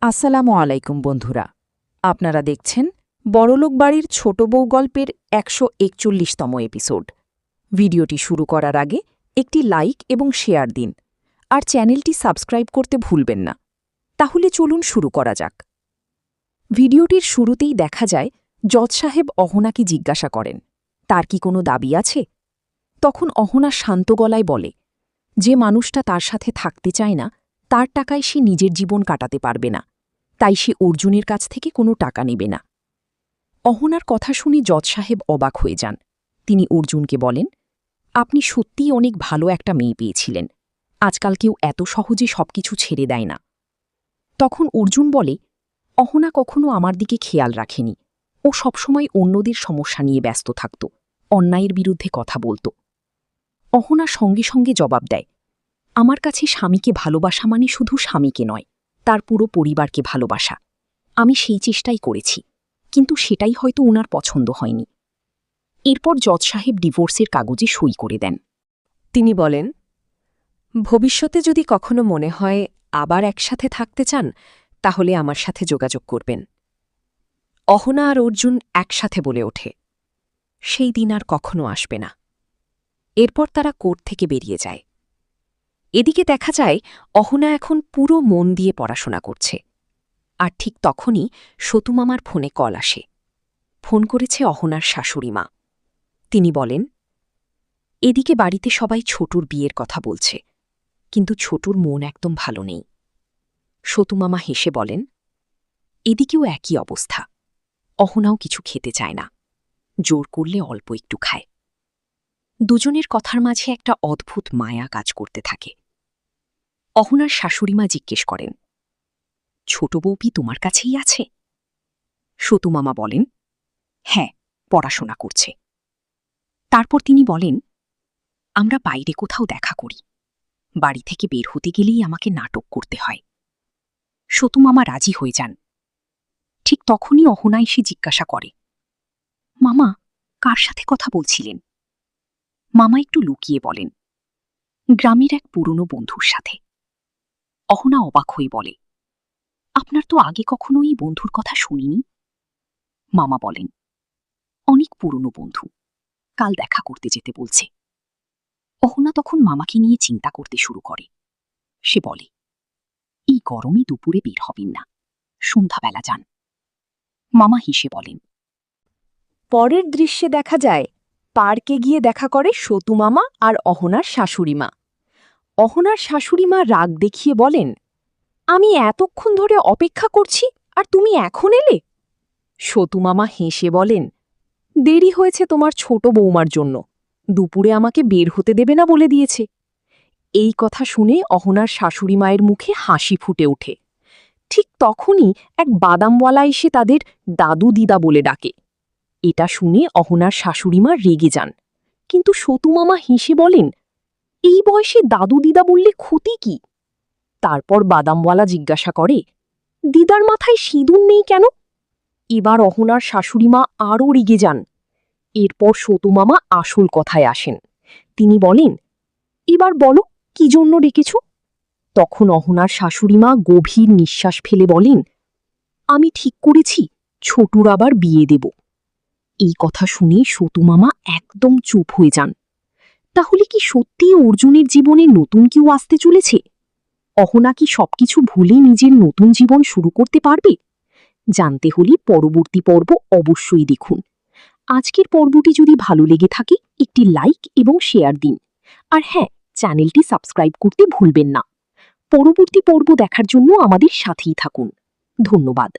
আসসালামু আলাইকুম বন্ধুরা, আপনারা দেখছেন বড়লোক বাড়ির ছোট বউ গল্পের ১৪১তম এপিসোড। ভিডিওটি শুরু করার আগে একটি লাইক এবং শেয়ার দিন, আর চ্যানেলটি সাবস্ক্রাইব করতে ভুলবেন না। তাহলে চলুন শুরু করা যাক। ভিডিওটির শুরুতেই দেখা যায় জজ সাহেব অহনাকে জিজ্ঞাসা করেন, তার কি কোনো দাবি আছে? তখন অহনা শান্ত গলায় বলে, যে মানুষটা তার সাথে থাকতে চায় না, তার টাকায় সে নিজের জীবন কাটাতে পারবে না, তাই সে অর্জুনের কাছ থেকে কোনো টাকা নেবে না। অহনার কথা শুনে জজ সাহেব অবাক হয়ে যান। তিনি অর্জুনকে বলেন, আপনি সত্যিই অনেক ভালো একটা মেয়ে পেয়েছিলেন। আজকাল কেউ এত সহজে সবকিছু ছেড়ে দেয় না। তখন অর্জুন বলে, অহনা কখনো আমার দিকে খেয়াল রাখেনি। ও সবসময় অন্যদের সমস্যা নিয়ে ব্যস্ত থাকত, অন্যায়ের বিরুদ্ধে কথা বলত। অহনা সঙ্গে সঙ্গে জবাব দেয়, আমার কাছে স্বামীকে ভালোবাসা মানে শুধু স্বামীকে নয়, তার পুরো পরিবারকে ভালোবাসা। আমি সেই চেষ্টাই করেছি, কিন্তু সেটাই হয়তো ওনার পছন্দ হয়নি। এরপর জজ সাহেব ডিভোর্সের কাগজে সই করে দেন। তিনি বলেন, ভবিষ্যতে যদি কখনো মনে হয় আবার একসাথে থাকতে চান, তাহলে আমার সাথে যোগাযোগ করবেন। অহনা আর অর্জুন একসাথে বলে ওঠে, সেই দিন আর কখনো আসবে না। এরপর তারা কোর্ট থেকে বেরিয়ে যায়। এদিকে দেখা যায় অহনা এখন পুরো মন দিয়ে পড়াশোনা করছে। আর ঠিক তখনই সতুমামার ফোনে কল আসে। ফোন করেছে অহনার শাশুড়ি মা। তিনি বলেন, এদিকে বাড়িতে সবাই ছোটুর বিয়ের কথা বলছে, কিন্তু ছোটুর মন একদম ভালো নেই। সতুমামা হেসে বলেন, এদিকেও একই অবস্থা। অহনাও কিছু খেতে চায় না, জোর করলে অল্প একটু খায়। দুজনের কথার মাঝে একটা অদ্ভুত মায়া কাজ করতে থাকে। অহনার শাশুড়িমা জিজ্ঞেস করেন, ছোট বউপি তোমার কাছেই আছে? সতুমামা বলেন, হ্যাঁ, পড়াশোনা করছে। তারপর তিনি বলেন, আমরা বাইরে কোথাও দেখা করি। বাড়ি থেকে বের হতে গেলেই আমাকে নাটক করতে হয়। সতুমামা রাজি হয়ে যান। ঠিক তখনই অহনা এসে জিজ্ঞাসা করে, মামা, কার সাথে কথা বলছিলেন? মামা একটু লুকিয়ে বলেন, গ্রামের এক পুরনো বন্ধুর সাথে। অহনা অবাক হয়ে বলে, আপনার তো আগে কখনো এই বন্ধুর কথা শুনিনি। মামা বলেন, অনেক পুরনো বন্ধু, কাল দেখা করতে যেতে বলছে। অহনা তখন মামাকে নিয়ে চিন্তা করতে শুরু করে। সে বলে, এই গরমে দুপুরে বের হবেন না, সন্ধ্যাবেলা যান। মামা হেসে বলেন। পরের দৃশ্যে দেখা যায় পার্কে গিয়ে দেখা করে সতুমামা আর অহনার শাশুড়িমা। অহনার শাশুড়িমা রাগ দেখিয়ে বলেন, আমি এতক্ষণ ধরে অপেক্ষা করছি, আর তুমি এখন এলে? সতুমামা হেসে বলেন, দেরি হয়েছে তোমার ছোট বৌমার জন্য, দুপুরে আমাকে বের হতে দেবে না বলে দিয়েছে। এই কথা শুনে অহনার শাশুড়ি মায়ের মুখে হাসি ফুটে ওঠে। ঠিক তখনই এক বাদামওয়ালা এসে তাদের দাদু দিদা বলে ডাকে। এটা শুনে অহনার শাশুড়িমা রেগে যান, কিন্তু সতুমামা হেসে বলেন, এই বয়সে দাদু দিদা বললে ক্ষতি কি? তারপর বাদামওয়ালা জিজ্ঞাসা করে, দিদার মাথায় সিঁদুর নেই কেন? এবার অহনার শাশুড়িমা আরও রেগে যান। এরপর সতুমামা আসল কথায় আসেন। তিনি বলেন, এবার বলো, কি জন্য ডেকেছ? তখন অহনার শাশুড়িমা গভীর নিঃশ্বাস ফেলে বলেন, আমি ঠিক করেছি ছোটুর আবার বিয়ে দেব। এই কথা শুনে সতুমামা একদম চুপ হয়ে যান। তাহলে কি সত্যি অর্জুনের জীবনে নতুন কেউ আসতে চলেছে? অহনা কি সবকিছু ভুলে নিজের নতুন জীবন শুরু করতে পারবে? জানতে হলে পরবর্তী পর্ব অবশ্যই দেখুন। আজকের পর্বটি যদি ভালো লেগে থাকে একটি লাইক এবং শেয়ার দিন, আর হ্যাঁ, চ্যানেলটি সাবস্ক্রাইব করতে ভুলবেন না। পরবর্তী পর্ব দেখার জন্য আমাদের সাথেই থাকুন। ধন্যবাদ।